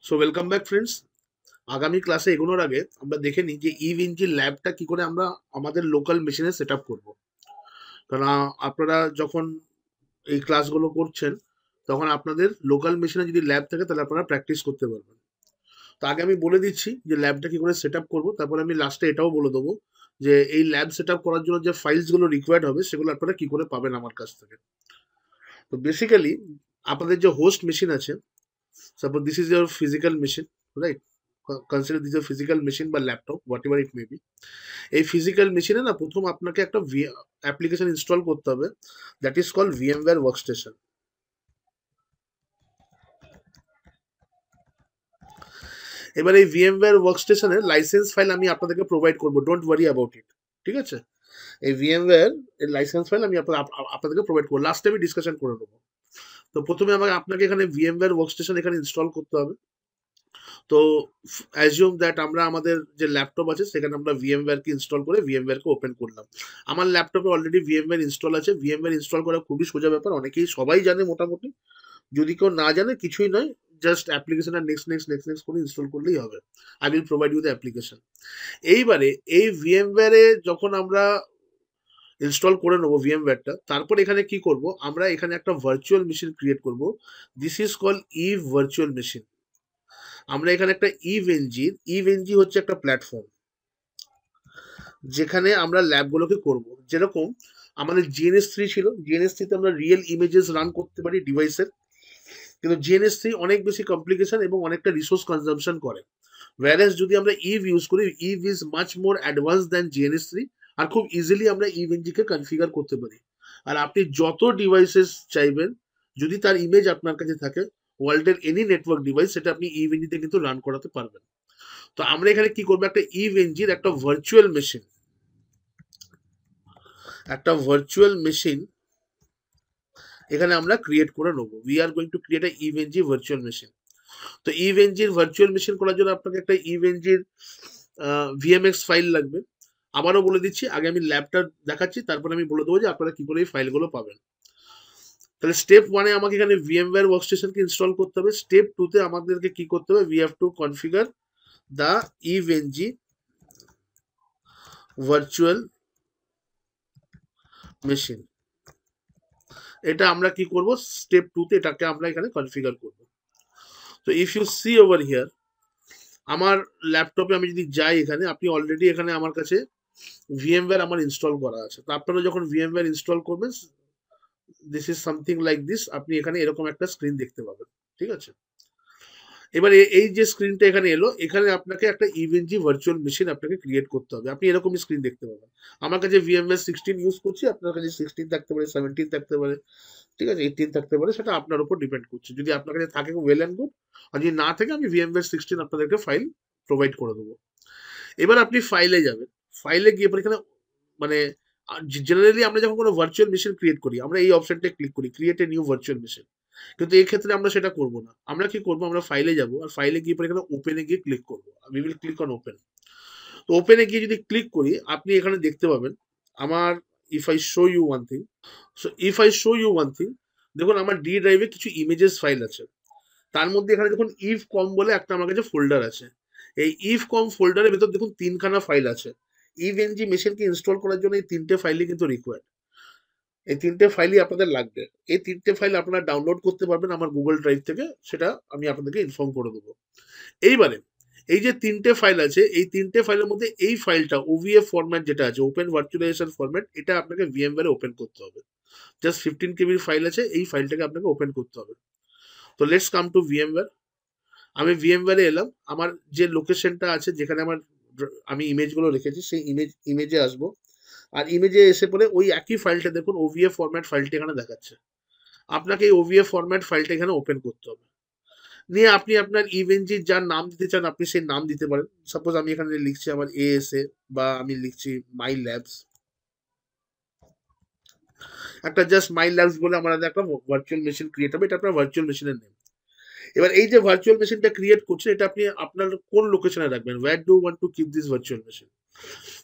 So welcome back friends. আগামী ক্লাসে এগোনোর আগে আমরা দেখে নিই যে ইভিএনজি ল্যাবটা কি করে আমরা আমাদের লোকাল মেশিনে সেট আপ করবো। কারণ আপনারা যখন এই ক্লাসগুলো করছেন তখন আপনাদের লোকাল মেশিনে যদি ল্যাব থাকে তাহলে আপনারা প্র্যাকটিস করতে পারবেন। তো আগে আমি বলে দিচ্ছি যে ল্যাবটা কি করে সেট আপ করবো, তারপরে আমি লাস্টে এটাও বলে দেবো যে এই ল্যাব সেট আপ করার জন্য যে ফাইলসগুলো রিকোয়ার্ড হবে সেগুলো আপনারা কি করে পাবেন আমার কাছ থেকে। তো বেসিক্যালি আপনাদের যে হোস্ট মেশিন আছে, suppose this is your physical machine, right? Consider this is physical machine বা laptop whatever it may be. এই ফিজিক্যাল মেশিনে না প্রথম আপনাকে একটা অ্যাপ্লিকেশন ইনস্টল করতে হবে, that is call VMware workstation. এবার এই ভিএমওয়্যার ওয়ার্কস্টেশনের লাইসেন্স ফাইল আমি আপনাদেরকে প্রোভাইড করবো, ডোন্ট ওয়ারি অ্যাবাউট ইট। ঠিক আছে? এই ভিএমওয়্যার এর লাইসেন্স ফাইল আমি আপনাদেরকে প্রোভাইড করবো, লাস্টে আমি ডিসকাশন করে নেবো। তো প্রথমে আমাকে আপনাকে এখানে ভিএমওয়্যার ওয়ার্কস্টেশন এখানে ইনস্টল করতে হবে। তো অ্যাজিউম দ্যাট আমরা আমাদের যে ল্যাপটপ আছে সেখানে আমরা ভিএমওয়্যার কে ইনস্টল করে ভিএমওয়্যার কে ওপেন করলাম। আমার ল্যাপটপে অলরেডি ভিএমওয়্যার ইনস্টল আছে। ভিএমওয়্যার ইনস্টল করা খুবই সোজা ব্যাপার, অনেকেই সবাই জানে মোটামুটি। যদি কেউ না জানে কিছুই নয়, জাস্ট অ্যাপ্লিকেশন আর নেক্সট নেক্সট নেক্সট নেক্সট করে ইনস্টল করলেই হবে। I will provide you the application. এইবারে এই ভিএমওয়্যারে যখন আমরা ইনস্টল করে নেবো ভিএমওয়্যারটা, তারপর এখানে কি করব, আমরা এখানে একটা ভার্চুয়াল মেশিন ক্রিয়েট করব। This is call virtual machine. আমরা এখানে একটা ইভএনজি হচ্ছে একটা প্ল্যাটফর্ম যেখানে আমরা ল্যাবগুলোকে করব। যেরকম আমাদের জিএনএস 3 ছিল, জিএনএস 3 তে আমরা রিয়েল ইমেজেস রান করতে পারি ডিভাইসের। কিন্তু জিএনএস 3 অনেক বেশি কমপ্লিকেশন এবং অনেকটা রিসোর্স কনজাম্পশন করে। ওয়্যারএস যদি আমরা ইউজ করি, is much more advance than GNS 3। আর খুব ইজিলি আমরা ইভএনজি কে কনফিগার করতে পারি। আর আপনি যত ডিভাইসেস চাইবেন, যদি তার ইমেজ আপনার কাছে থাকে, ওয়ার্ল্ডের এনি নেটওয়ার্ক ডিভাইস, সেটা আপনি ইভএনজি তে কিন্তু রান করাতে পারবেন। তো আমরা এখানে কি করবো, একটা ইভএনজির একটা ভার্চুয়াল মেশিন এখানে আমরা ক্রিয়েট করে নেবো। We are going to create a EVE-NG virtual machine. তো ইভএনজির ভার্চুয়াল মেশিন করার জন্য আপনাকে একটা ইভএনজির ভিএমএক্স ফাইল লাগবে। আবারও বলে দিচ্ছি, আগে আমি ল্যাবটা দেখাচ্ছি, তারপরে আমি বলে দেবো যে আপনারা কি করে এই ফাইলগুলো পাবেন। তাহলে স্টেপ 1-এ আমাকে এখানে ভিএমওয়্যার ওয়ার্কস্টেশনকে ইনস্টল করতে হবে। স্টেপ 2-তে আমাদেরকে কি করতে হবে, we have to configure the EVE-NG virtual machine. এটা আমরা কি করব, স্টেপ 2-তে এটাকে আমরা এখানে কনফিগার করব। তো if you see over here, আমার ল্যাপটপে আমি যদি যাই, এখানে আপনি অলরেডি এখানে আমার কাছে ভিএমওয়্যার আমার ইনস্টল করা আছে। তো আপনারা যখন ভিএমওয়্যার ইনস্টল করবেন, this is something like this, আপনি এখানে এরকম একটা স্ক্রিন দেখতে পাবেন। ঠিক আছে? এবার এই যে স্ক্রিনটা এখানে এলো, এখানে আপনাকে একটা ইভএনজি ভার্চুয়াল মেশিন আপনাকে ক্রিয়েট করতে হবে। আপনি এরকমই স্ক্রিন দেখতে পাবেন। আমার কাছে ভিএমওয়্যার 16 ইউজ করছি, আপনার কাছে 16 থাকতে পারে, 17 থাকতে পারে, ঠিক আছে, 18 থাকতে পারে, সেটা আপনার উপর ডিপেন্ড করছে। যদি আপনার কাছে থাকে ওয়েল অ্যান্ড গুড, আর যদি না থাকে আমি ভিএমওয়্যার 16 আপনাদেরকে ফাইল প্রোভাইড করে দেবো। এবার আপনি ফাইলে যাবেন। ফাইলে গিয়ে পরে এখানে মানে জেনারেলি আমরা যখন কোনো ভার্চুয়াল মেশিন ক্রিয়েট করি, আমরা এই অপশনটা ক্লিক করি, create a new virtual machine. কিন্তু এই ক্ষেত্রে আমরা সেটা করব না। আমরা কি করব, আমরা ফাইলে যাব, আর ফাইলে গিয়ে পরে এখানে ওপেনে গিয়ে ক্লিক করব। We will click on open. তো ওপেনে গিয়ে যদি ক্লিক করি, আপনি এখানে দেখতে পাবেন আমার, if I show you one thing, দেখুন আমার ডি ড্রাইভে কিছু ইমেজেস ফাইল আছে। তার মধ্যে এখানে দেখুন ইভ কম বলে একটা আমার কাছে ফোল্ডার আছে। এই ইভ কম ফোল্ডারের ভেতর দেখুন 3খানা ফাইল আছে। ইভএনজি মেশিনকে ইনস্টল করার জন্য এই 3টে ফাইলই কিন্তু রিকোয়ার্ড। এই 3টে ফাইলই আপনাদের লাগবে। এই 3টে ফাইল আপনারা ডাউনলোড করতে পারবেন আমার গুগল ড্রাইভ থেকে, সেটা আমি আপনাদেরকে ইনফর্ম করে দেবো। এইবারে এই যে 3টে ফাইল আছে, এই 3টে ফাইলের মধ্যে এই ফাইলটা ওভিএফ ফরম্যাট যেটা আছে, ওপেন ভার্চুয়ালাইজেশন ফরম্যাট, এটা আপনাকে ভিএমওয়্যারে ওপেন করতে হবে। জাস্ট 15 কেবির ফাইল আছে, এই ফাইলটাকে আপনাকে ওপেন করতে হবে। তো লেটস কাম টু ভিএমওয়্যার। আমি ভিএমওয়্যারে এলাম। আমার যে লোকেশনটা আছে, যেখানে আমি ইমেজগুলো রেখেছি, সেই ইমেজে আসবো। আর ইমেজে এসে পরে ওই একই ফাইলটা দেখুন, ওভিএফ ফরম্যাট ফাইলটা এখানে দেখাচ্ছে। আপনাকে এই ওভিএফ ফরম্যাট ফাইলটা এখানে ওপেন করতে হবে। নিয়ে আপনি আপনার ইভেনজি যার নাম দিতে চান, আপনি সেই নাম দিতে পারেন। সাপোজ আমি এখানে লিখছি আমার এএসএ, বা আমি লিখছি মাই ল্যাবস। একটা জাস্ট মাই ল্যাবস বলে আমার একটা ভার্চুয়াল মেশিন ক্রিয়েট হবে। এটা আপনার ভার্চুয়াল মেশিনের নেম। এবার এই যে ভার্চুয়াল মেশিনটা ক্রিয়েট করছেন, এটা আপনি আপনার কোন লোকেশনে রাখবেন, where do want to keep this virtual machine.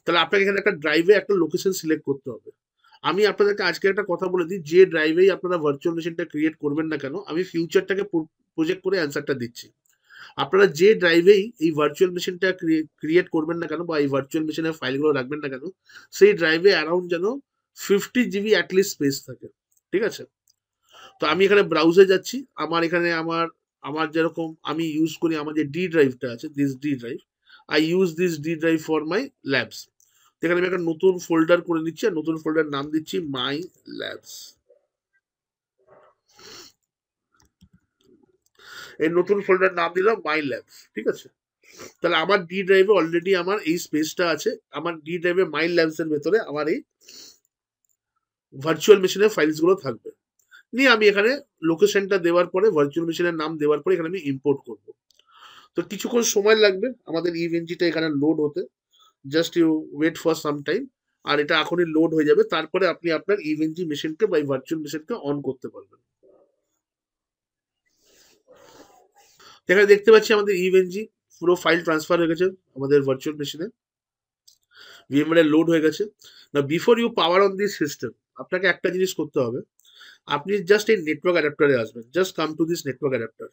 তাহলে আপনাকে এখানে একটা ড্রাইভে একটা লোকেশন সিলেক্ট করতে হবে। আমি আপনাদেরকে আজকে একটা কথা বলে দিই, যে ড্রাইভেই আপনারা ভার্চুয়াল মেশিনটা ক্রিয়েট করবেন না কেন, আমি ফিউচারটাকে প্রজেক্ট করে অ্যান্সারটা দিচ্ছি। আপনারা যে ড্রাইভেই এই ভার্চুয়াল মেশিনটা ক্রিয়েট করবেন না কেন বা এই ভার্চুয়াল মেশিনের ফাইলগুলো রাখবেন না কেন, সেই ড্রাইভে অ্যারাউন্ড যেন 50 GB অ্যাটলিস্ট স্পেস থাকে। ঠিক আছে? তো আমি এখানে ব্রাউজে যাচ্ছি। আমার এখানে আমার আমার যেরকম আমি ইউজ করি, আমার যে ডি ড্রাইভটা আছে, this D drive, I use this D drive for my labs. এখানে আমি একটা নতুন ফোল্ডার করে নিচ্ছি, আর নতুন ফোল্ডার নাম দিচ্ছি মাই ল্যাবস। এই নতুন ফোল্ডার নাম দিলাম মাই ল্যাবস। ঠিক আছে? তাহলে আমার ডি ড্রাইভে অলরেডি আমার এই স্পেসটা আছে। আমার ডি ড্রাইভে মাই ল্যাবস এর ভেতরে আমার এই ভার্চুয়াল মেশিনের ফাইলস গুলো থাকবে। নিয়ে আমি এখানে লোকেশনটা দেওয়ার পরে, ভার্চুয়াল মেশিনের নাম দেওয়ার পরে এখানে আমি ইম্পোর্ট করব। তো কিছুক্ষণ সময় লাগবে আমাদের ইভেনজিটা এখানে লোড হতে। Just you wait for some time. আর এটা এখনই লোড হয়ে যাবে, তারপরে আপনি আপনার ইভেনজি মেশিনকে বা ভার্চুয়াল মেশিনকে অন করতে পারবেন। এখানে দেখতে পাচ্ছি আমাদের ইভেনজি পুরো ফাইল ট্রান্সফার হয়ে গেছে আমাদের ভার্চুয়াল মেশিনে, ভিএমওয়্যারে লোড হয়ে গেছে। না, before you power on this system, আপনাকে একটা জিনিস করতে হবে। আপনি জাস্ট এই নেটওয়ার্ক অ্যাডাপ্টারে আসবেন, just come to this network adapter.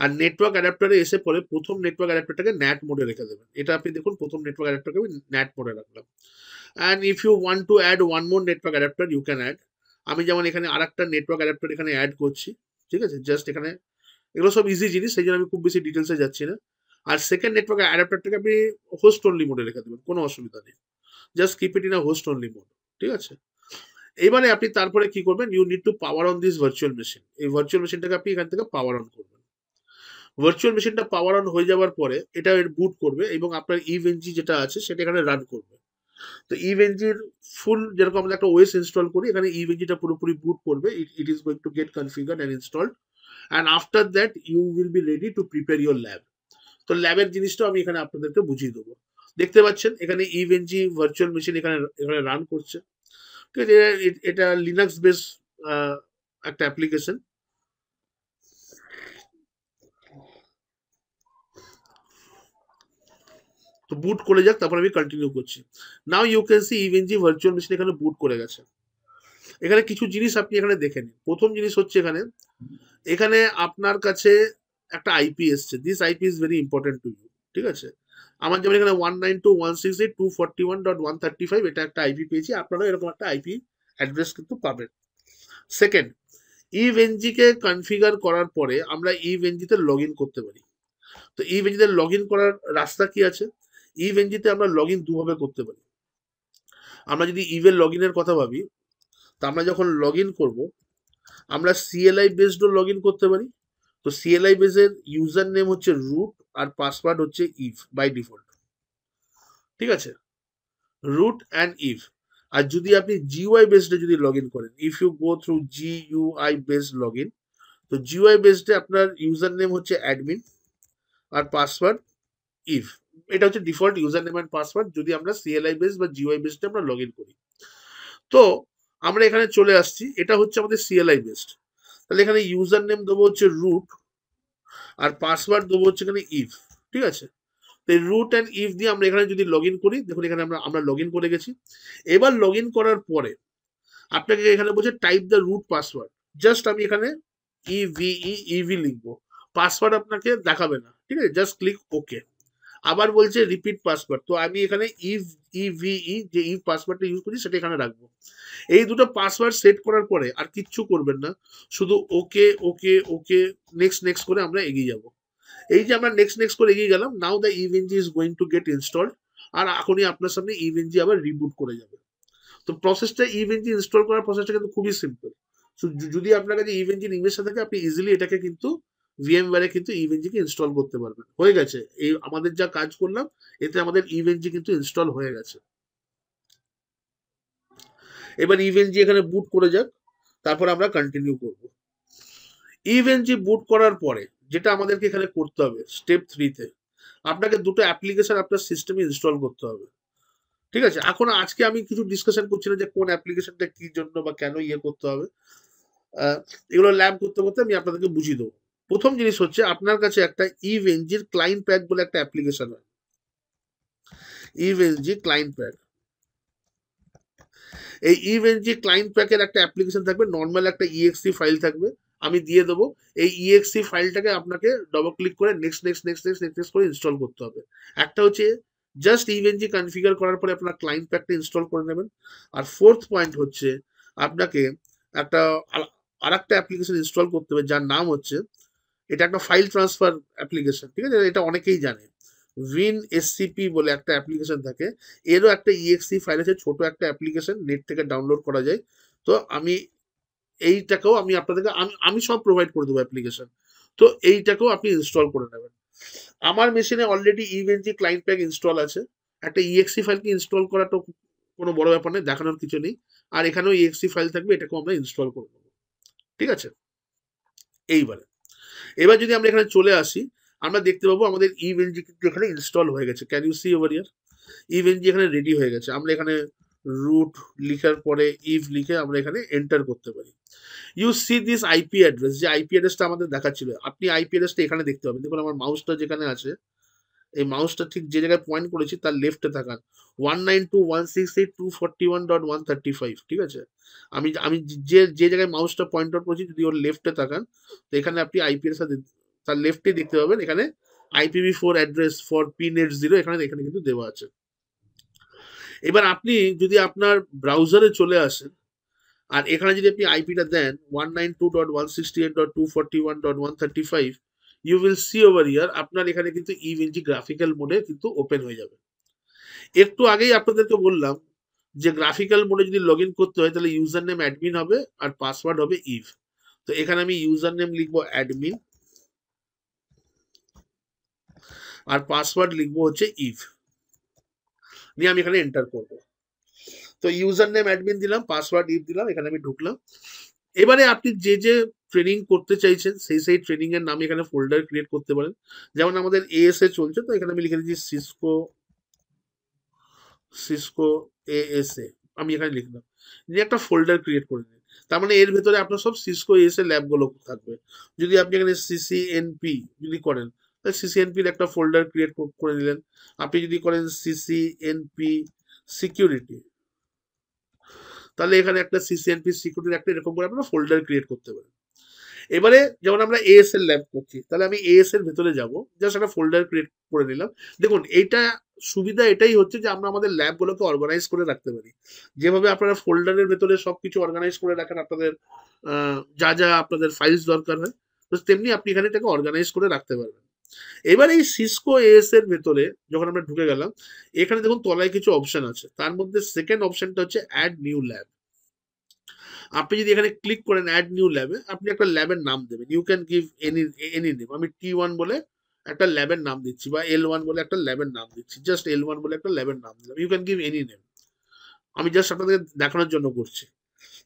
আর নেটওয়ার্ক অ্যাডাপ্টারে এসে পরে প্রথম নেটওয়ার্ক অ্যাডাপ্টারটাকে ন্যাট মোডে রেখে দেবেন। এটা আপনি দেখুন, প্রথম নেটওয়ার্ক অ্যাডাপ্টারকে আমি ন্যাট মোডে রাখলাম। And if you want to add one more network adapter, you can add. আমি যেমন এখানে আরেকটা নেটওয়ার্ক অ্যাডাপ্টার এখানে অ্যাড করছি। ঠিক আছে? জাস্ট এখানে এগুলো সব ইজি জিনিস, সেই জন্য আমি খুব বেশি ডিটেলসে যাচ্ছি না। আর সেকেন্ড নেটওয়ার্ক অ্যাডাপ্টারটাকে আপনি হোস্ট অনলি মোডে রেখে দেবেন, কোনো অসুবিধা নেই। Just keep it in a host only mode. ঠিক আছে? এবারে আপনি তারপরে কি করবেন, you need to power on this virtual machine. এই ভার্চুয়াল মেশিনটাকে আপনি এখান থেকে পাওয়ার অন করবেন। ভার্চুয়াল মেশিনটা পাওয়ার অন হয়ে যাওয়ার পরে এটা বুট করবে এবং আপনার ইভেনজি যেটা আছে সেটা এখানে রান করবে। তো ইভেনজির ফুল, যেরকম আমরা একটা ওএস ইনস্টল করি, এখানে ইভেনজিটা পুরোপুরি বুট করবে। It is going to get configured and installed, and after that you will be ready to prepare your lab. তো ল্যাবের জিনিসটা আমি এখানে আপনাদেরকে বুঝিয়ে দেবো। দেখতে পাচ্ছেন এখানে ইভেনজি ভার্চুয়াল মেশিন এখানে এখানে রান করছে। ঠিক আছে? এটা লিনাক্স বেস একটা অ্যাপ্লিকেশন। তো বুট করে যাক, তারপর আমি কন্টিনিউ করছি। Now you can see EVE-NG virtual machine এখানে বুট করে গেছে। এখানে কিছু জিনিস আপনি এখানে দেখে নিন। প্রথম জিনিস হচ্ছে এখানে এখানে আপনার কাছে একটা আইপি এসছে। This IP is very important to you. ঠিক আছে? আমার যেমন এখানে 192.168.241.135 এটা একটা আইপি পেয়েছি, আপনারাও এরকম একটা আইপি অ্যাড্রেস কিন্তু পাবেন। সেকেন্ড, ইভেনজি কে কনফিগার করার পরে আমরা ইভেনজি তে লগ ইন করতে পারি। তো ইভেনজি তে লগ ইন করার রাস্তা কি আছে? ইভেনজি তে আমরা লগ ইন দুভাবে করতে পারি। আমরা যদি ইভের লগ ইনের কথা ভাবি, তো আমরা যখন লগ ইন করবো, আমরা সিএলআই বেসডও লগ ইন করতে পারি। তো সিএলআই বেসের ইউজার নেম হচ্ছে রুট, আর পাসওয়ার্ড হচ্ছে ইভ বাই ডিফল্ট। ঠিক আছে? Root and eve. আর যদি আপনি জিইউআই বেসডে যদি লগ ইন করেন, if you go through GUI based log in, তো জিইউআই বেসডে আপনার ইউজার নেম হচ্ছে অ্যাডমিন, আর পাসওয়ার্ড ইভ। এটা হচ্ছে default user name and password যদি আমরা সিএলআই বেস বা জিইউআই বেসডে আমরা লগ ইন করি। তো আমরা এখানে চলে আসছি, এটা হচ্ছে আমাদের সিএলআই বেসড। তাহলে এখানে ইউজার নেম দেবো হচ্ছে রুট, আর পাসওয়ার্ড দেবো হচ্ছে এখানে ইভ। ঠিক আছে? তো রুট অ্যান্ড ইভ দিয়ে আমরা এখানে যদি লগ ইন করি, দেখুন এখানে আমরা আমরা লগ ইন করে গেছি। এবার লগ ইন করার পরে আপনাকে এখানে বলছে type the root password. Just আমি এখানে ইভি লিখবো, পাসওয়ার্ড আপনাকে দেখাবে না। ঠিক আছে? জাস্ট ক্লিক ওকে। আবার বলছে রিপিট পাসওয়ার্ড, তো আমি এখানে ইভিই যে ইভ পাসওয়ার্ডটা ইউজ করি সেটা এখানে রাখবো। এই দুটো পাসওয়ার্ড সেট করার পরে আর কিচ্ছু করবেন না, শুধু ওকে ওকে ওকে নেক্সট নেক্সট করে আমরা এগিয়ে যাব। এই যে আমরা নেক্সট নেক্সট করে এগিয়ে গেলাম, now the EVE-NG is going to get installed. আর এখনই আপনার সামনে ইভেনজি আবার রিবুট করে যাবে। তো প্রসেসটা, ইভেনজি ইনস্টল করার প্রসেসটা কিন্তু খুবই সিম্পল। তো যদি আপনার কাছে ইভেনজি ইনভেস্টার থাকে, আপনি ইজিলি এটাকে কিন্তু ভিএমওয়্যারে কিন্তু ইভেনজিকে ইনস্টল করতে পারবেন। হয়ে গেছে, এই আমাদের যা কাজ করলাম এতে আমাদের ইভেনজি কিন্তু ইনস্টল হয়ে গেছে। এবার ইভেনজি এখানে বুট করে যাক, তারপর আমরা কন্টিনিউ করব। ইভেনজি বুট করার পরে যেটা আমাদেরকে এখানে করতে হবে স্টেপ 3-তে, আপনাকে দুটো অ্যাপ্লিকেশন আপনার সিস্টেমে ইনস্টল করতে হবে। ঠিক আছে? এখন আজকে আমি কিছু ডিসকাশন করছি না যে কোন অ্যাপ্লিকেশনটা কি জন্য বা কেন ইয়ে করতে হবে। আহ, এগুলো ল্যাব করতে করতে আমি আপনাদেরকে বুঝিয়ে দেবো। প্রথম জিনিস হচ্ছে আপনার কাছে একটা ইভেনজির ক্লায়েন্ট প্যাক বলে একটা অ্যাপ্লিকেশন হয়। ইভেনজি ক্লায়েন্ট প্যাক, এই ইভেনজি ক্লায়েন্ট প্যাকের একটা অ্যাপ্লিকেশন থাকবে, নর্মাল একটা ইএক্সি ফাইল থাকবে। আমি দিয়ে দেবো। এই ইএক্সি ফাইলটাকে আপনাকে ডবল ক্লিক করে next next next next next করে ইনস্টল করতে হবে। একটা হচ্ছে জাস্ট ইভেনজি কনফিগার করার পরে আপনার ক্লায়েন্ট প্যাকটা ইনস্টল করে নেবেন। আর ফোর্থ পয়েন্ট হচ্ছে আপনাকে একটা আর একটা অ্যাপ্লিকেশন ইনস্টল করতে হবে যার নাম হচ্ছে, এটা একটা ফাইল ট্রান্সফার অ্যাপ্লিকেশন, ঠিক আছে, এটা অনেকেই জানে। উইন এসসিপি বলে একটা অ্যাপ্লিকেশন থাকে, এরও একটা ইএক্সি ফাইল আছে, ছোট একটা অ্যাপ্লিকেশন, নেট থেকে ডাউনলোড করা যায়। তো আমি এইটাকেও আমি আপনাদেরকে আমি আমি সব প্রোভাইড করে দেবো অ্যাপ্লিকেশন। তো এইটাকেও আপনি ইনস্টল করে নেবেন। আমার মেশিনে অলরেডি ইভেনজি ক্লায়েন্ট প্যাক ইনস্টল আছে। একটা ইএক্সি ফাইলকে ইনস্টল করাটা কোনো বড় ব্যাপার নেই, দেখানোর কিছু নেই। আর এখানেও ইএক্সি ফাইল থাকবে, এটাকেও আমরা ইনস্টল করে নেবো। ঠিক আছে। এইবারে এবার যদি আমরা এখানে চলে আসি, আমরা দেখতে পাবো আমাদের ইভেনজি কিন্তু এখানে ইনস্টল হয়ে গেছে। Can you see over here? EVE-NG এখানে রেডি হয়ে গেছে। আমরা এখানে রুট লিখার পরে ইভ লিখে আমরা এখানে এন্টার করতে পারি। You see this IP address, যে আইপি অ্যাড্রেসটা আমাদের দেখাচ্ছিল, আপনি আইপি অ্যাড্রেসটা এখানে দেখতে পাবেন। দেখুন আমার মাউসটা যেখানে আছে, এই মাউসটা ঠিক যে জায়গায় পয়েন্ট করেছি তার লেফটে থাকান 192.168.241.135, ঠিক আছে। আমি আমি যে যে জায়গায় মাউসটা পয়েন্ট আউট করেছি, যদি ওর লেফটে তাকান, তো এখানে আপনি আইপি এর সাথে তার লেফটে দেখতে পাবেন এখানে IPv4 অ্যাড্রেস ফর pnet0 এখানে এখানে কিন্তু দেওয়া আছে। এবার আপনি যদি আপনার ব্রাউজারে চলে আসেন, আর এখানে যদি আপনি আইপিটা দেন 192.168.241.135, you will see over here আপনার এখানে কিন্তু ইভেনজি গ্রাফিক্যাল মোডে কিন্তু ওপেন হয়ে যাবে। একটু আগেই আপনাদেরকে বললাম যে গ্রাফিক্যাল মোডে যদি লগ ইন করতে হয় তাহলে ইউজার নেম অ্যাডমিন হবে আর পাসওয়ার্ড হবে ইভ। তো এখানে আমি ইউজার নেম লিখবো অ্যাডমিন আর পাসওয়ার্ড লিখবো হচ্ছে ইভ, নিয়ে আমি এখানে এন্টার করবো। তো ইউজার নেম অ্যাডমিন দিলাম, পাসওয়ার্ড ইভ দিলাম, এখানে আমি ঢুকলাম। এবারে আপনি যে যে ট্রেনিং করতে চাইছেন সেই সেই ট্রেনিং এর নাম এখানে ফোল্ডার ক্রিয়েট করতে পারেন। যেমন আমাদের এএসএ চলছে, তো এখানে আমি লিখে দিচ্ছি সিসকো সিসকো এএসএ, আমি এখানে লিখলাম, নিয়ে একটা ফোল্ডার ক্রিয়েট করে নিন। তার মানে এর ভেতরে আপনার সব সিসকো এএসএ ল্যাবগুলো থাকবে। যদি আপনি এখানে সিসিএনপি যদি করেন, তাহলে সিসিএনপির একটা ফোল্ডার ক্রিয়েট করে নিলেন। আপনি যদি করেন সিসিএনপি সিকিউরিটি, তাহলে এখানে একটা সিসিএনপি সিকিউরিটির একটা এরকম করে আপনারা ফোল্ডার ক্রিয়েট করতে পারেন। এবারে যেমন আমরা এএস এর ল্যাব করছি, তাহলে আমি এএস এর ভেতরে যাব, জাস্ট একটা ফোল্ডার ক্রিয়েট করে নিলাম। দেখুন এইটা সুবিধা এটাই হচ্ছে যে আমরা আমাদের ল্যাবগুলোকে অর্গানাইজ করে রাখতে পারি। যেভাবে আপনারা ফোল্ডারের ভেতরে সবকিছু অর্গানাইজ করে রাখেন আপনাদের যা যা আপনাদের ফাইলস দরকার হয়, তো তেমনি আপনি এখানে এটাকে অর্গানাইজ করে রাখতে পারবেন। এবার এই সিসকো এএস এর ভেতরে যখন আমরা ঢুকে গেলাম, এখানে দেখুন তলায় কিছু অপশন আছে, তার মধ্যে সেকেন্ড অপশনটা হচ্ছে অ্যাড নিউ ল্যাব। আপনি যদি এখানে ক্লিক করেন অ্যাড নিউ ল্যাবে, আপনি একটা ল্যাবের নাম দেবেন। You can give any any name. আমি T1 বলে একটা ল্যাবের নাম দিচ্ছি, বা L1 বলে একটা ল্যাবের নাম দিচ্ছি, জাস্ট L1 বলে একটা ল্যাবের নাম দিলাম। You can give any name, আমি জাস্ট আপনাদের দেখানোর জন্য করছি।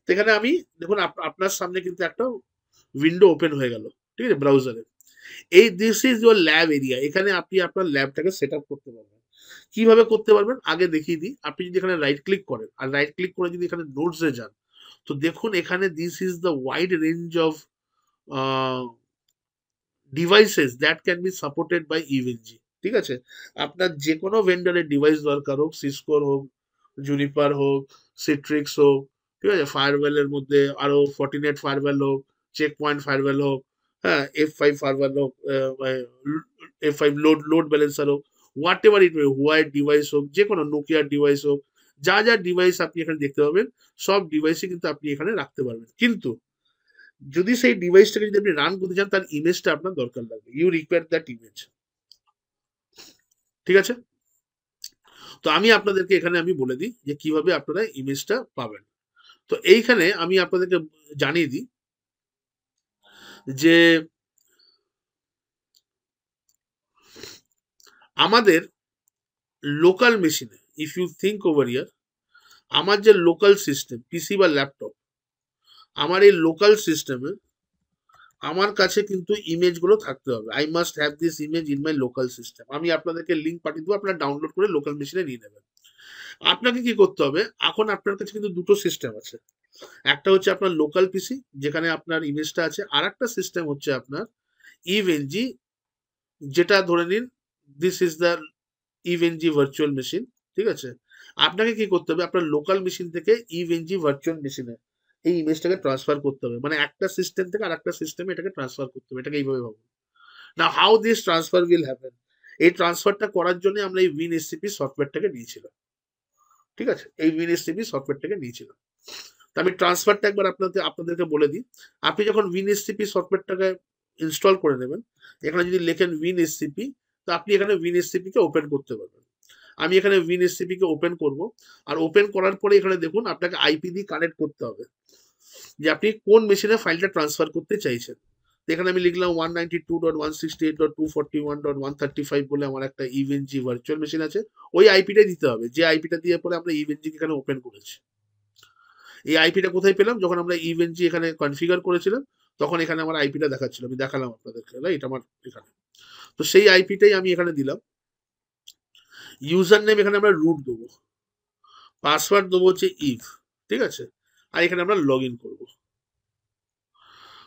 তো এখানে আমি দেখুন আপনার সামনে কিন্তু একটা উইন্ডো ওপেন হয়ে গেল, ঠিক আছে, ব্রাউজারে। এই this is your lab area, এখানে আপনি আপনার ল্যাবটাকে সেট আপ করতে পারবেন। কিভাবে করতে পারবেন আগে দেখিয়ে দিই। আপনি যদি এখানে রাইট ক্লিক করেন, আর রাইট ক্লিক করে যদি এখানে নোটসে যান, তো দেখুন এখানে this is the wide range of devices that can be supported by EVE-NG. ঠিক আছে, আপনার যে কোনো ভেন্ডারের ডিভাইস দরকার হোক, সিসকোর হোক, জুনিপার হোক, সিট্রিক্স হোক, ঠিক আছে, ফায়ারওয়েলের মধ্যে আরো ফর্টিনেট ফায়ারওয়েল হোক, চেক পয়েন্ট ফায়ারওয়েল হোক, হ্যাঁ, F5 ফায়ারওয়েল হোক, F5 লোড লোড ব্যালেন্সার হোক, what ever it May, white device হোক, যে কোনো নোকিয়ার ডিভাইস হোক, যা যা ডিভাইস আপনি এখানে দেখতে পাবেন, সব ডিভাইসে কিন্তু আপনি এখানে রাখতে পারবেন। কিন্তু যদি সেই ডিভাইসটাকে যদি আপনি রান করতে চান, তার ইমেজটা আপনার দরকার লাগবে, ইউ রিকোয়ার দ্যাট ইমেজ। ঠিক আছে, তো আমি আপনাদেরকে এখানে আমি বলে দিই যে কিভাবে আপনারা ইমেজটা পাবেন। তো এইখানে আমি আপনাদেরকে জানিয়ে দিই যে আমাদের লোকাল মেশিনে, ইফ ইউ থিঙ্ক ওভার ইয়ার, আমার যে লোকাল সিস্টেম পিসি বা ল্যাপটপ, আমার এই লোকাল সিস্টেমে আমার কাছে কিন্তু ইমেজগুলো থাকতে হবে। I must have this image in my local system. আমি আপনাদেরকে লিঙ্ক পাঠিয়ে দেবো, আপনারা ডাউনলোড করে লোকাল মেশিনে নিয়ে নেবেন। আপনাকে কি করতে হবে, এখন আপনার কাছে কিন্তু দুটো সিস্টেম আছে। একটা হচ্ছে আপনার লোকাল পিসি যেখানে আপনার ইমেজটা আছে, আর একটা সিস্টেম হচ্ছে আপনার ইভএনজি, যেটা ধরে নিন this is the EVE-NG virtual machine. ঠিক আছে, আপনাকে কি করতে হবে, আপনার লোকাল মেশিন থেকে ইভএনজি ভার্চুয়াল মেশিনে এই ইমেজটাকে ট্রান্সফার করতে হবে, মানে একটা সিস্টেম থেকে আর একটা সিস্টেমে এটাকে ট্রান্সফার করতে হবে, এটাকে এইভাবে ভাবো। না how this transfer will happen, এই ট্রান্সফারটা করার জন্য আমরা এই উইন এসসিপি সফটওয়্যারটাকে নিয়েছিলাম, ঠিক আছে, এই উইন এসসিপি সফটওয়্যারটাকে নিয়েছিলাম। তো আমি ট্রান্সফারটা একবার আপনাদেরকে বলে দিই। আপনি যখন উইন এসসিপি সফটওয়্যারটাকে ইনস্টল করে নেবেন, এখানে যদি লেখেন উইন এসসিপি, তো আপনি এখানে উইন এসসিপি কে ওপেন করতে পারবেন। আমি এখানে উইন এসসিপি কে ওপেন করব, আর ওপেন করার পরে এখানে দেখুন আপনাকে আইপি দিয়ে কানেক্ট করতে হবে যে আপনি কোন মেশিনে ফাইলটা ট্রান্সফার করতে চাইছেন। তো এখানে আমি লিখলাম 192.168.241.135 বলে আমার একটা ইভেনজি ভার্চুয়াল মেশিন আছে, ওই আইপিটাই দিতে হবে, যে আইপিটা দিয়ে পরে আমরা ইভেনজি এখানে ওপেন করেছি। এই আইপিটা কোথায় পেলাম, যখন আমরা ইভেনজি এখানে কনফিগার করেছিলাম, তখন এখানে আমার আইপিটা দেখাচ্ছিল, আমি দেখালাম আপনাদেরকে, রাইট, আমার এখানে। তো সেই আইপিটাই আমি এখানে দিলাম। ইউজার নেম এখানে আমরা রুট দেবো, পাসওয়ার্ড দেবো হচ্ছে ইভ, ঠিক আছে, আর এখানে আমরা লগ ইন করবো।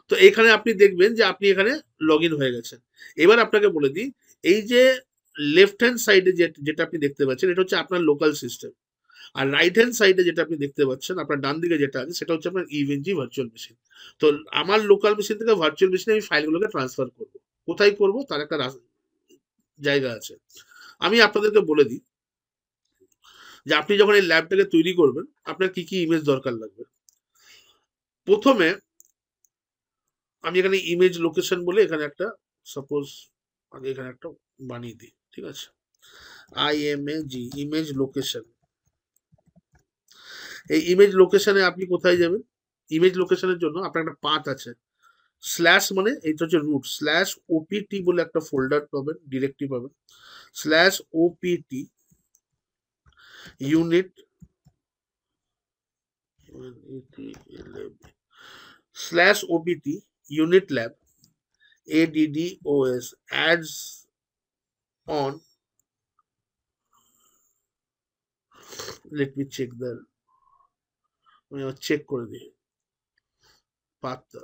তো এখানে আপনি দেখবেন যে আপনি এখানে লগ ইন হয়ে গেছেন। এবার আপনাকে বলে দিই, এই যে লেফট হ্যান্ড সাইডে যেটা আপনি দেখতে পাচ্ছেন এটা হচ্ছে আপনার লোকাল সিস্টেম, আর রাইট হ্যান্ড সাইডে যেটা আপনি দেখতে পাচ্ছেন আপনার ডান দিকে যেটা আছে সেটা হচ্ছে আপনার ইভেনজি ভার্চুয়াল মেশিন। তো আমার লোকাল মেশিন থেকে ভার্চুয়াল মেশিনে আমি ফাইলগুলোকে ট্রান্সফার করব, কোথায় করব তার একটা জায়গা আছে। আমি আপনাদেরকে বলে দিই যে আপনি যখন এই ল্যাবটাকে তৈরি করবেন আপনার কি কি ইমেজ দরকার লাগবে। প্রথমে আমি এখানে ইমেজ লোকেশন বলে এখানে একটা, সাপোজ আগে এখানে একটা বানিয়ে দিই, ঠিক আছে, IMAG ইমেজ লোকেশন। এই ইমেজ লোকেশনে আপনি কোথায় যাবেন, ইমেজ লোকেশনের জন্য আপনার একটা পাথ আছে, স্ল্যাশ মানে এইটা হচ্ছে রুট, স্ল্যাশ ওপিটি বলে একটা ফোল্ডার পাবেন, ডিরেক্টরি পাবেন, slash OPT unit slash OPT unit lab ADDOS adds on, let me check the, আমি চেক করে দিই পাথটা।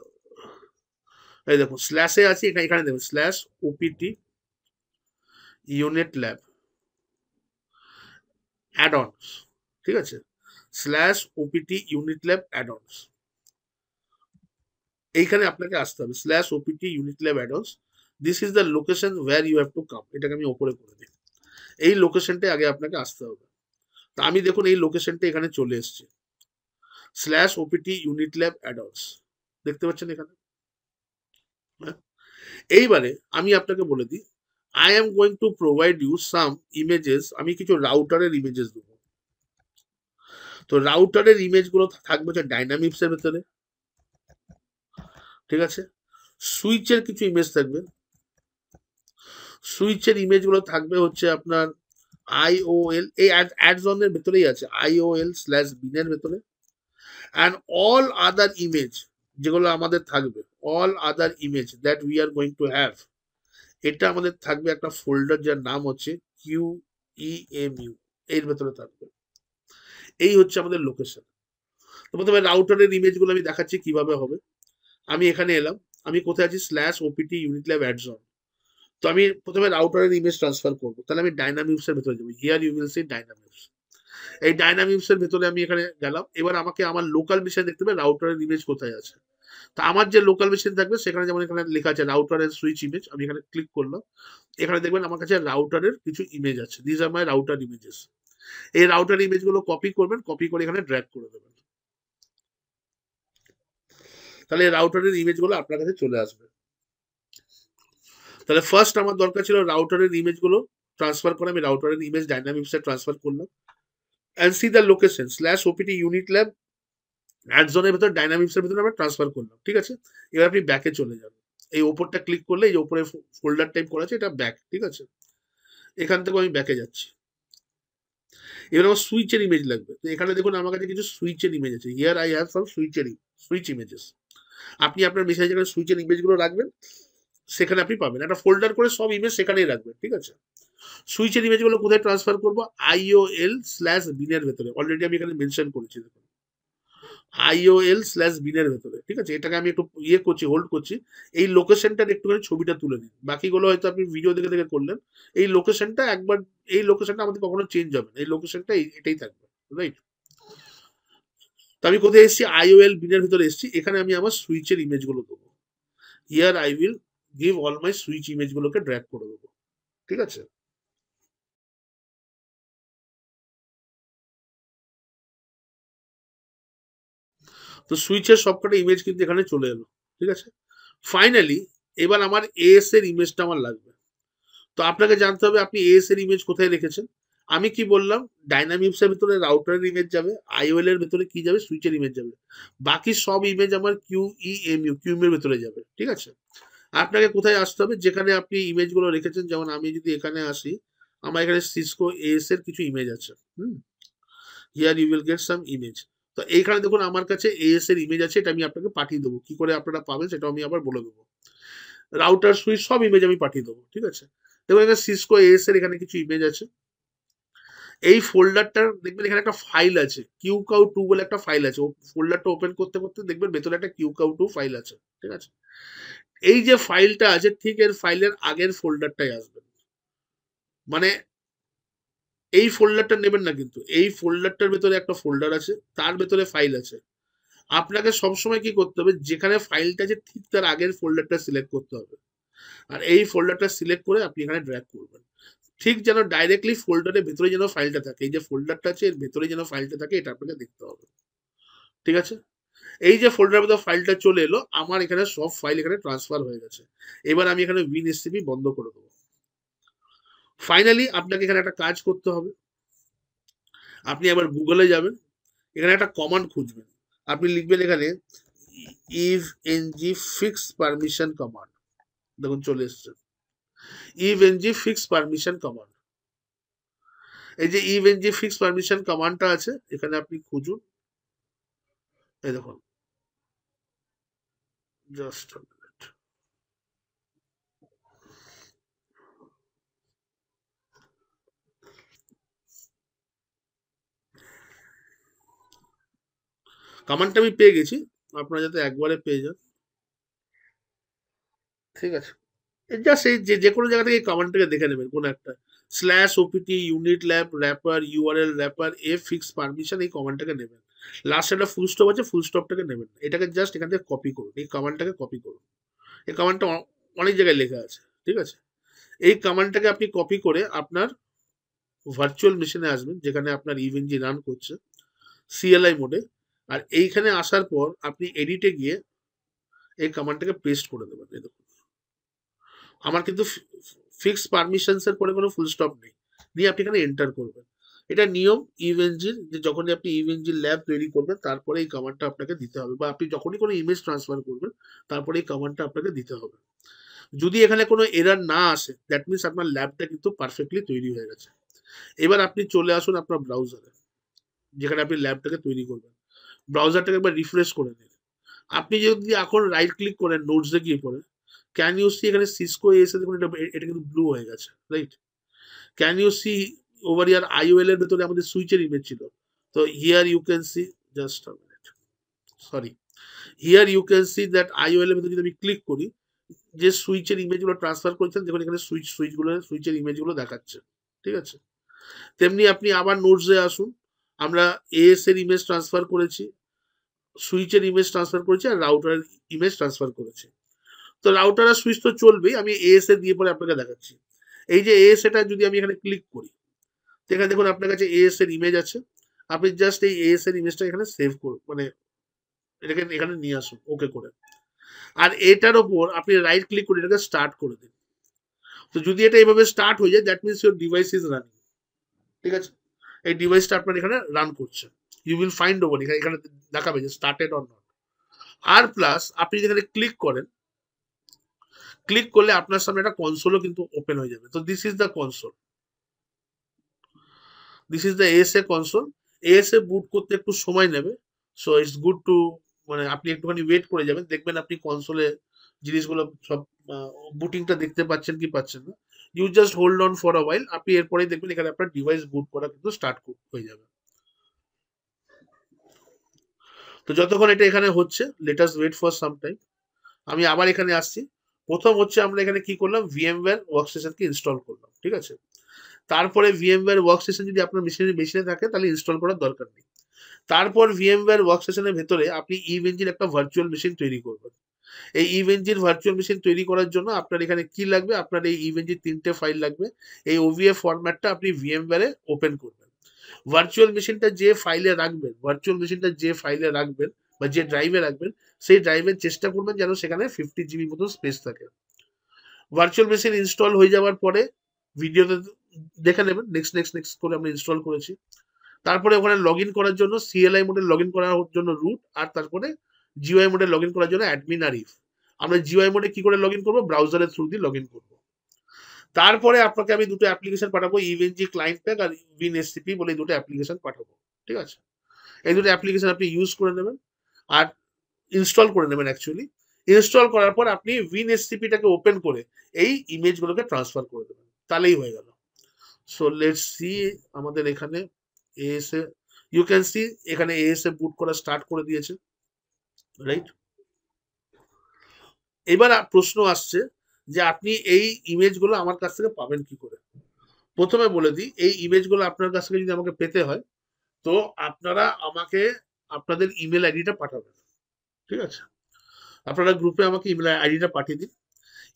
এই দেখুন স্ল্যাশে আছে, এখানে এখানে দেখুন slash OPT unit lab addons, ঠিক আছে, slash OPT unit lab addons, এইখানে আপনাকে আসতে হবে, slash OPT unit lab addons, this is the location where you have to come, এটাকে আমি ওপরে করে দিই, এই লোকেশনটা আগে আপনাকে আসতে হবে। তা আমি দেখুন এই লোকেশনটা এখানে চলে এসছে, slash OPT unit lab addons, দেখতে পাচ্ছেন এখানে। হ্যাঁ? এইবারে আমি আপনাকে বলে দিই, I am going to provide you some images, আমি কিছু রাউটারের ইমেজেস দেবো। তো রাউটারের ইমেজগুলো থাকবে হচ্ছে ডাইনামিক্স এর ভেতরে, ঠিক আছে, সুইচের কিছু ইমেজ থাকবে, সুইচের ইমেজগুলো থাকবে হচ্ছে আপনার IOL, এই অ্যাডস এর ভেতরেই আছে, IOL/bin এর ভেতরে, অ্যান্ড অল আদার ইমেজ যেগুলো আমাদের থাকবে, all other image that we are going to have, এটা আমাদের থাকবে একটা ফোল্ডার যার নাম হচ্ছে QEMU, এর ভেতরে থাকবে। এই হচ্ছে আমাদের লোকেশন। তো প্রথমে রাউটারের ইমেজগুলো আমি দেখাচ্ছি কিভাবে হবে। আমি এখানে এলাম, আমি কোথায় আছি, slash OPT unit lab ads. তো আমি প্রথমে রাউটারের ইমেজ ট্রান্সফার করবো, তাহলে আমি ডাইনামিক্স এর ভেতরে যাবো, here you will see dynamics. এই ডাইনামিক্স এর ভেতরে আমি এখানে গেলাম, এবার আমাকে আমার লোকাল মেশিন দেখতে হবে রাউটারের ইমেজ কোথায় আছে। তা আমার যে লোকাল মেশিন থাকবে সেখানে যেমন এখানে লেখা আছে রাউটারের সুইচ ইমেজ, আমি এখানে ক্লিক করলাম, এখানে দেখবেন আমার কাছে রাউটারের কিছু ইমেজ আছে, this are my router images. এই রাউটার ইমেজ গুলো কপি করবেন, কপি করে এখানে ড্র্যাগ করে দেবেন, তাহলে রাউটারের ইমেজ গুলো আপনার কাছে চলে আসবে। তাহলে ফার্স্ট আমার দরকার ছিল রাউটারের ইমেজ গুলো ট্রান্সফার করে, আমি রাউটারের ইমেজ ডাইনামিক্সে ট্রান্সফার করলাম, and see the location /opt unit lab অ্যাড জোনের ভেতর ডাইনামিক্সের ভেতরে আমরা ট্রান্সফার করলাম, ঠিক আছে। এবার আপনি ব্যাকে চলে যাবেন, এই ওপরটা ক্লিক করলে এই যে ওপরে ফোল্ডার টাইপ করা আছে এটা ব্যাক, ঠিক আছে, এখান থেকে আমি ব্যাকে যাচ্ছি। এবার আমার সুইচের ইমেজ লাগবে, তো এখানে দেখুন আমার কাছে কিছু সুইচের ইমেজ আছে, here I have some switch images. আপনি আপনার মেশিনে যেখানে সুইচের ইমেজগুলো রাখবেন সেখানে আপনি পাবেন, একটা ফোল্ডার করে সব ইমেজ সেখানেই রাখবেন, ঠিক আছে। সুইচের ইমেজগুলো কোথায় ট্রান্সফার করবো, IOL/bin এর ভেতরে, অলরেডি আমি এখানে মেনশন করেছি দেখুন, IOL/bin এর ভেতরে, ঠিক আছে। এটাকে আমি একটু ইয়ে করছি, হোল্ড করছি, এই লোকেশনটার একটুখানি ছবিটা তুলে নিন, বাকিগুলো হয়তো আপনি ভিডিও দেখে দেখে করলেন, এই লোকেশনটা একবার, এই লোকেশনটা আমাদের কখনো চেঞ্জ হবে না, এই লোকেশনটা এটাই থাকবে, রাইট। আমি কোথায় এসেছি, আইওএল বিনের ভিতরে এসেছি, এখানে আমি আমার সুইচের ইমেজগুলো দেবো। Here I will give all my switch ইমেজগুলোকে ড্র্যাগ করে দেবো। ঠিক আছে। তো সুইচের সবকটা ইমেজ কিন্তু এখানে চলে এলো। ঠিক আছে। ফাইনালি এবার আমার এএস এর ইমেজটা আমার লাগবে। তো আপনাকে জানতে হবে আপনি এএস এর ইমেজ কোথায় রেখেছেন। আমি কি বললাম, ডাইনামিক্স এর ভিতরে রাউটারের ইমেজ যাবে, আইওএল এর ভিতরে কি যাবে, সুইচের ইমেজ যাবে। বাকি সব ইমেজ আমার কিউএম এর ভিতরে যাবে। ঠিক আছে। আপনাকে কোথায় আসতে হবে, যেখানে আপনি ইমেজগুলো রেখেছেন। যেমন আমি যদি এখানে আসি, আমার এখানে সিসকো এএস এর কিছু ইমেজ আছে। Hmm. Here you will get some image. তো এইখানে দেখুন আমার কাছে এএস এর ইমেজ আছে, এটা আমি আপনাকে পাঠিয়ে দেবো। কি করে আপনারা পাবেন সেটা আমি আবার বলে দেবো। রাউটার সুইচ সব ইমেজ আমি পাঠিয়ে দেবো। ঠিক আছে। দেখুন এখানে সিসকো এএস এর এখানে কিছু ইমেজ আছে। এই ফোল্ডারটা দেখবেন এখানে একটা ফাইল আছে, কিউকাউ2 বলে একটা ফাইল আছে। ফোল্ডারটা ওপেন করতে করতে দেখবেন ভেতরে একটা কিউকাউ2 ফাইল আছে। ঠিক আছে। এই যে ফাইলটা আছে, ঠিক এর ফাইলের আগের ফোল্ডারটাই আসবে। মানে এই ফোল্ডারটা নেবেন না, কিন্তু এই ফোল্ডারটার ভেতরে একটা ফোল্ডার আছে, তার ভেতরে ফাইল আছে। আপনাকে সবসময় কি করতে হবে, যেখানে ফাইলটা আছে ঠিক তার আগের ফোল্ডারটা সিলেক্ট করতে হবে। আর এই ফোল্ডারটা সিলেক্ট করে আপনি এখানে ড্র্যাগ করবেন। ঠিক যেন ডাইরেক্টলি ফোল্ডারের ভেতরে যেন ফাইলটা থাকে, এই যে ফোল্ডারটা আছে এর ভেতরে যেন ফাইলটা থাকে, এটা আপনাকে দেখতে হবে। ঠিক আছে। এই যে ফোল্ডারের মধ্যে ফাইলটা চলে এলো, আমার এখানে সব ফাইল এখানে ট্রান্সফার হয়ে গেছে। এবার আমি এখানে WinSCP বন্ধ করে দেবো। ফাইনালি আপনাকে এখানে একটা কাজ করতে হবে। আপনি আবার গুগলে যাবেন, এখানে একটা কমান্ড খুঁজবেন। আপনি লিখবেন এখানে EVE NG fix permission command. দেখুন চলে এসছে EVE NG fix permission command. এই যে ইভ এনজি ফিক্স পারমিশন কমান্ডটা আছে, এখানে আপনি খুঁজুন। এই দেখুন, জাস্ট কমান্ডটা আমি পেয়ে গেছি, আপনারা যাতে একবারে পেয়ে যান। ঠিক আছে। জাস্ট এই যে যে কোনো জায়গা থেকে এই কমান্ডটাকে দেখে নেবেন, কোনো একটা slash OPT unit lab wrapper URL wrapper F fix permission, এই কমান্ডটাকে নেবেন। লাস্টে একটা ফুল স্টপ আছে, ফুল স্টপটাকে নেবেন। এটাকে জাস্ট এখান থেকে কপি করুন, এই কমান্ডটাকে কপি করুন। এই কমান্ডটা অনেক জায়গায় লেখা আছে। ঠিক আছে। এই কমান্ডটাকে আপনি কপি করে আপনার ভার্চুয়াল মেশিনে আসবেন, যেখানে আপনার ইভেনজি রান করছে সিএলআই মোডে। আর এইখানে আসার পর আপনি এডিটে গিয়ে এই কমান্ডটাকে পেস্ট করে দেবেন। এই দেখুন আমার কিন্তু ফিক্স পারমিশনস এর পরে কোনো ফুল স্টপ নেই, নিয়ে আপনি এখানে এন্টার করবেন। এটা নিয়ম ইভেনজির, যে যখনই আপনি ইভেনজির ল্যাব তৈরি করবেন তারপরে এই কমান্ডটা আপনাকে দিতে হবে, বা আপনি যখনই কোনো ইমেজ ট্রান্সফার করবেন তারপরে এই কমান্ডটা আপনাকে দিতে হবে। যদি এখানে কোনো এরার না আসে, দ্যাট মিনস আপনার ল্যাবটা কিন্তু পারফেক্টলি তৈরি হয়ে গেছে। এবার আপনি চলে আসুন আপনার ব্রাউজারে, যেখানে আপনি ল্যাবটাকে তৈরি করবেন। ব্রাউজারটাকে একবার রিফ্রেশ করে নিন। আপনি যদি এখন রাইট ক্লিক করেন নোটসে গিয়ে পড়ে, ক্যান ইউ সি এখানে সিসকো এসে দেখুন এটা এটা কিন্তু ব্লু হয়ে গেছে, right. Can you see over here IOL এর ভেতরে আমাদের সুইচের ইমেজ ছিল। তো here you can see, just a minute, sorry, here you can see that IOL এর ভেতরে যদি আমি ক্লিক করি, যে সুইচের ইমেজগুলো ট্রান্সফার করেছেন দেখুন এখানে সুইচের ইমেজগুলো দেখাচ্ছে। ঠিক আছে। তেমনি আপনি আবার নোটসে আসুন। আমরা এএস এর ইমেজ ট্রান্সফার করেছি, সুইচের ইমেজ ট্রান্সফার করেছি, আর রাউটারের ইমেজ ট্রান্সফার করেছি। তো রাউটার আর সুইচ তো চলবেই, আমি এএস এ দিয়ে পরে আপনাকে দেখাচ্ছি। এই যে এএস এটা যদি আমি এখানে ক্লিক করি, এখানে দেখুন আপনার কাছে এএস এর ইমেজ আছে। আপনি জাস্ট এই এএস এর ইমেজটা এখানে সেভ করুন, মানে এটাকে এখানে নিয়ে আসুন ওকে করে। আর এটার ওপর আপনি রাইট ক্লিক করে এটাকে স্টার্ট করে দিন। তো যদি এটা এইভাবে স্টার্ট হয়ে যায়, that means your device is running. ঠিক আছে। এই ডিভাইসটা আপনার এখানে রান করছে। ইউ উইল ফাইন্ড ওভার এখানে এখানে দেখাবে যে স্টার্টেড অর নট। আর প্লাস আপনি যেখানে ক্লিক করেন, ক্লিক করলে আপনার সামনে একটা কনসোলও কিন্তু ওপেন হয়ে যাবে। তো this is the console, this is the ASA console. ASA boot করতে একটু সময় নেবে, সো ইটস গুড টু, মানে আপনি একটুখানি ওয়েট করে যাবেন, দেখবেন আপনি কনসোলে জিনিসগুলো সব বুটিংটা দেখতে পাচ্ছেন কি পাচ্ছেন না। You just hold on for a while, আপনি এরপরেই দেখবেন এখানে আপনার ডিভাইস বুট করা কিন্তু স্টার্ট হয়ে যাবে। তো যতক্ষণ এটা এখানে হচ্ছে, let us wait for some time. আমি আবার এখানে আসছি। প্রথম হচ্ছে আমরা এখানে কি করলাম, ভিএমওয়্যার ওয়ার্কস্টেশনকে ইনস্টল করলাম। ঠিক আছে। তারপরে ভিএমওয়্যার ওয়ার্কস্টেশন যদি আপনার মেশিনে থাকে তাহলে ইনস্টল করার দরকার নেই। তারপর VMware ওয়ার্কস্টেশনের ভেতরে আপনি ইভেঞ্জির একটা ভার্চুয়াল মেশিন তৈরি করবেন। এই ইভেঞ্জির ভার্চুয়াল মেশিন তৈরি করার জন্য আপনার এখানে কি লাগবে, আপনার এই ইভেঞ্জির 3টে ফাইল লাগবে। এই OVF ফরম্যাটটা আপনি VMware ওপেন করবেন। ভার্চুয়াল মেশিনটা যে ফাইলে রাখবেন বা যে ড্রাইভে রাখবেন, সেই ড্রাইভের চেষ্টা করবেন যেন সেখানে 50 GB মতো স্পেস থাকে। ভার্চুয়াল মেশিন ইনস্টল হয়ে যাওয়ার পরে ভিডিওতে দেখে নেবেন, নেক্সট নেক্সট নেক্সট করে আমরা ইনস্টল করেছি। তারপরে ওখানে লগ ইন করার জন্য CLI মোডে লগ ইন করার জন্য রুট, আর তারপরে GUI মোডে লগ ইন করার জন্য অ্যাডমিন আর ইফ। আমরা GUI মোডে কি করে লগ ইন করবো, ব্রাউজারের থ্রু দিয়ে লগ ইন করবো। তারপরে আপনাকে আমি দুটো অ্যাপ্লিকেশন পাঠাবো, ইভেনজি ক্লায়েন্ট প্যাক আর WinSCP বলে দুটো অ্যাপ্লিকেশন পাঠাবো। ঠিক আছে, এই দুটো অ্যাপ্লিকেশন আপনি ইউজ করে নেবেন আর ইনস্টল করে নেবেন। অ্যাকচুয়ালি ইনস্টল করার পর আপনি WinSCPটাকে ওপেন করে এই ইমেজগুলোকে ট্রান্সফার করে দেবেন, তাহলেই হয়ে গেল। সো লেটস সি, আমাদের এখানে এএসএ, ইউ ক্যান সি এখানে এএসএ বুট করা স্টার্ট করে দিয়েছে, রাইট? এবার প্রশ্ন আসছে যে আপনি এই ইমেজগুলো আমার কাছ থেকে পাবেন কি করে। প্রথমে বলে দিই, এই ইমেজগুলো আপনার কাছ থেকে যদি আমাকে পেতে হয়, তো আপনারা আমাকে আপনাদের ইমেল আইডিটা পাঠাবেন। ঠিক আছে, আপনারা গ্রুপে আমাকে ইমেল আইডিটা পাঠিয়ে দিন।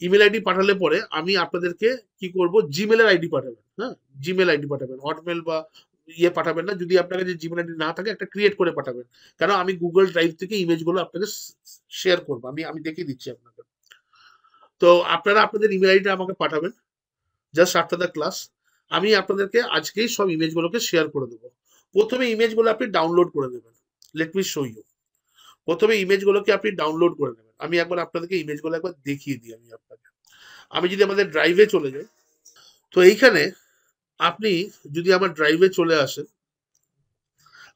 ইমেল আইডি পাঠালে পরে আমি আপনাদেরকে কি করব, জিমেলের আইডি পাঠাবেন। হ্যাঁ, জিমেল আইডি পাঠাবেন, হটমেল বা ইয়ে পাঠাবেন না। যদি আপনার কাছে জিমেল আইডি না থাকে, একটা ক্রিয়েট করে পাঠাবেন, কারণ আমি গুগল ড্রাইভ থেকে ইমেজগুলো আপনাকে শেয়ার করবো। আমি আমি দেখিয়ে দিচ্ছি আপনাকে। তো আপনারা আপনাদের ইমেল আইডিটা আমাকে পাঠাবেন জাস্ট আফটার দ্য ক্লাস। আমি আপনাদেরকে আজকেই সব ইমেজগুলোকে শেয়ার করে দেবো। প্রথমে ইমেজগুলো আপনি ডাউনলোড করে নেবেন। Let me show you. প্রথমে ইমেজগুলোকে আপনি ডাউনলোড করে নেবেন। আমি একবার আপনাদেরকে ইমেজগুলো একবার দেখিয়ে দিই। আমি যদি আমাদের ড্রাইভে চলে যাই, তো এইখানে আপনি যদি আমার ড্রাইভে চলে আসেন,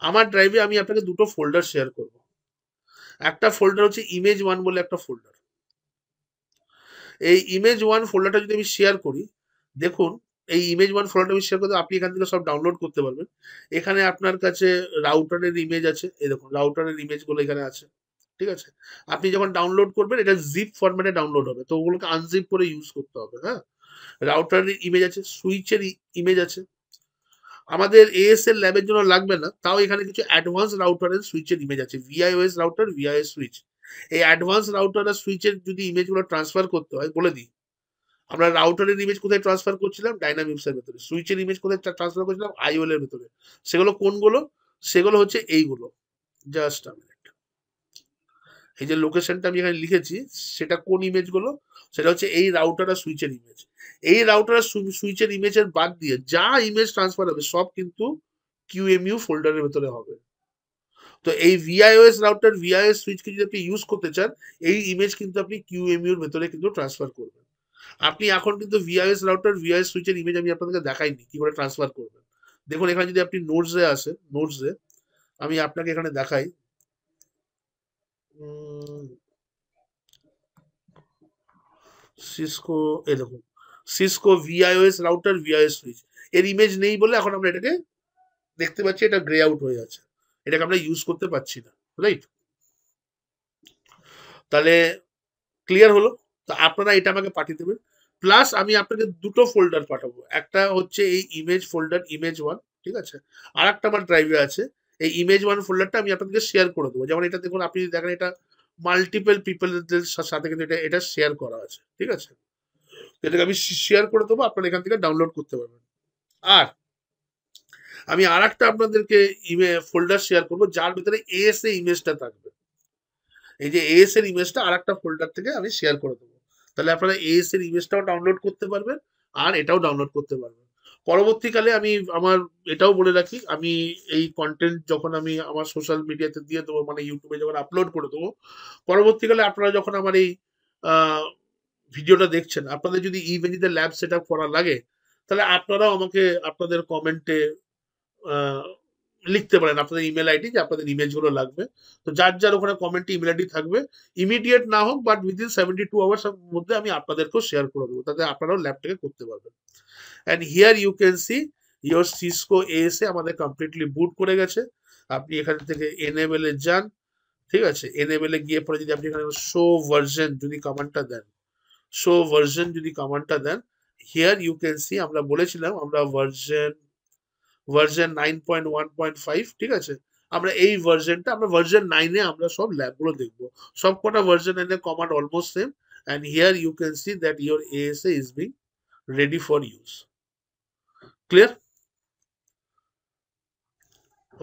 আমার ড্রাইভে আমি আপনাকে দুটো ফোল্ডার শেয়ার করব। একটা ফোল্ডার হচ্ছে ইমেজ 1 বলে একটা ফোল্ডার। এই ইমেজ 1 ফোল্ডারটা যদি আমি শেয়ার করি, দেখুন এই ইমেজ 1 ফোল্ডারটা আমি শেয়ার করতে আপনি এখান থেকে সব ডাউনলোড করতে পারবেন। এখানে আপনার কাছে রাউটারের ইমেজ আছে, এই দেখুন রাউটারের ইমেজগুলো এখানে আছে। ঠিক আছে, আপনি যখন ডাউনলোড করবেন এটা জিপ ফরম্যাটে ডাউনলোড হবে, তো ওগুলোকে আনজিপ করে ইউজ করতে হবে। হ্যাঁ, রাউটারের ইমেজ আছে, সুইচের ইমেজ আছে। আমাদের এএসএল ল্যাবের জন্য লাগবে না, তাও এখানে কিছু অ্যাডভান্স রাউটারের সুইচের ইমেজ আছে, VIOS রাউটার, VIOS সুইচ। এই অ্যাডভান্স রাউটার আর সুইচের যদি ইমেজগুলো ট্রান্সফার করতে হয়, বলে দিই। আমরা রাউটারের ইমেজ কোথায় ট্রান্সফার করছিলাম, ডাইনামিক্সের ভেতরে। সুইচের ইমেজ কোথায় ট্রান্সফার করছিলাম, IOL এর ভেতরে। সেগুলো কোনগুলো, সেগুলো হচ্ছে এইগুলো। জাস্ট এই যে লোকেশনটা আমি এখানে লিখেছি, সেটা কোন ইমেজগুলো, সেটা হচ্ছে এই রাউটার আর সুইচের ইমেজ। এই রাউটার আর সুইচের ইমেজের বাদ দিয়ে যা ইমেজ ট্রান্সফার হবে সব কিন্তু QEMU ফোল্ডারের ভেতরে হবে। তো এই VIOS রাউটার, VIOS সুইচকে যদি আপনি ইউজ করতে চান, এই ইমেজ কিন্তু আপনি QEMU এর ভেতরে কিন্তু ট্রান্সফার করবেন। আপনি এখন কিন্তু VIOS রাউটার, VIOS সুইচের ইমেজ আমি আপনাদেরকে দেখাইনি কি করে ট্রান্সফার করবেন। দেখুন এখানে যদি আপনি নোটসে আসেন, নোটসে আমি আপনাকে এখানে দেখাই। সিসকো, এই দেখুন Cisco VIOS router, VIOS switch, এর ইমেজ নেই বলে এখন আমরা এটাকে দেখতে পাচ্ছি, এটা গ্রে আউট হয়ে আছে, এটাকে আমরা ইউজ করতে পারছি না, রাইট? তাহলে ক্লিয়ার হলো? তো আপনারা এটা আমাকে পাঠিয়ে দেবেন। প্লাস আমি আপনাকে দুটো ফোল্ডার পাঠাবো, একটা হচ্ছে এই ইমেজ ফোল্ডার, ইমেজ 1। ঠিক আছে, আর একটা আমার ড্রাইভে আছে। এই ইমেজ 1 ফোল্ডারটা আমি আপনাদেরকে শেয়ার করে দেবো। যেমন এটা দেখুন, আপনি যদি দেখেন এটা মাল্টিপল পিপলদের সাথে কিন্তু এটা শেয়ার করা আছে। ঠিক আছে, এটাকে আমি শেয়ার করে দেবো, আপনারা এখান থেকে ডাউনলোড করতে পারবেন। আর আমি আর একটা আপনাদেরকে ফোল্ডার শেয়ার করবো, যার ভিতরে ASA ইমেজটা থাকবে। এই যে AS এর ইমেজটা আর একটা ফোল্ডার থেকে আমি শেয়ার করে দেবো, তাহলে আপনারা AS এর ইমেজটাও ডাউনলোড করতে পারবেন আর এটাও ডাউনলোড করতে পারবেন। পরবর্তীকালে আমি আমার এটাও বলে রাখি, আমি এই কন্টেন্ট যখন আমি আমার সোশ্যাল মিডিয়াতে দিয়ে দেবো, মানে ইউটিউবে যখন আপলোড করে দেবো, পরবর্তীকালে আপনারা যখন আমার এই ভিডিওটা দেখছেন, আপনাদের যদি ইভেন্টিতে ল্যাব সেট আপ করা লাগে, তাহলে আপনারাও আমাকে আপনাদের কমেন্টে লিখতে পারেন আপনাদের ইমেল আইডি, যে আপনাদের ইমেজগুলো লাগবে। তো যার যার ওখানে কমেন্টে ইমেল আইডি থাকবে, ইমিডিয়েট না হোক বাট উইদিন 72 আওয়ার্স মধ্যে আমি আপনাদেরকেও শেয়ার করে দেবো, তাতে আপনারাও ল্যাবটাকে করতে পারবেন। And here you can see your Cisco ASA আমাদের কমপ্লিটলি বুট করে গেছে। আপনি এখান থেকে এনেবেলে যান। ঠিক আছে, এনেবেলে গিয়ে পরে যদি আপনি এখানে শো ভার্সন যদি কমান্ডটা দেন, শো ভার্সন যদি কমান্ডটা দেন, হিয়ার ইউ ক্যান সি আমরা বলেছিলাম আমরা ভার্সন 9.1.5। ঠিক আছে, আমরা এই ভার্জনটা আমরা ভার্জন 9 এ আমরা সব ল্যাবগুলো দেখব। সবকটা ভার্জন 9 এর command almost same, and here you can see that your ASA is being ready for use. Clear?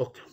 Okay.